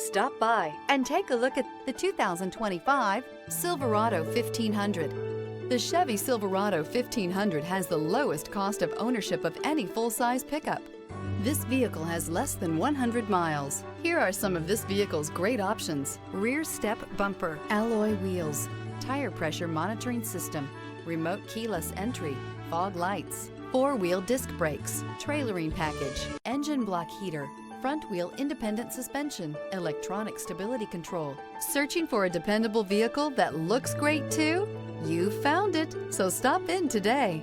Stop by and take a look at the 2025 Silverado 1500. The Chevy Silverado 1500 has the lowest cost of ownership of any full-size pickup. This vehicle has less than 100 miles. Here are some of this vehicle's great options: rear step bumper, alloy wheels, tire pressure monitoring system, remote keyless entry, fog lights, four-wheel disc brakes, trailering package, engine block heater, front wheel independent suspension, electronic stability control. Searching for a dependable vehicle that looks great too? You found it, so stop in today.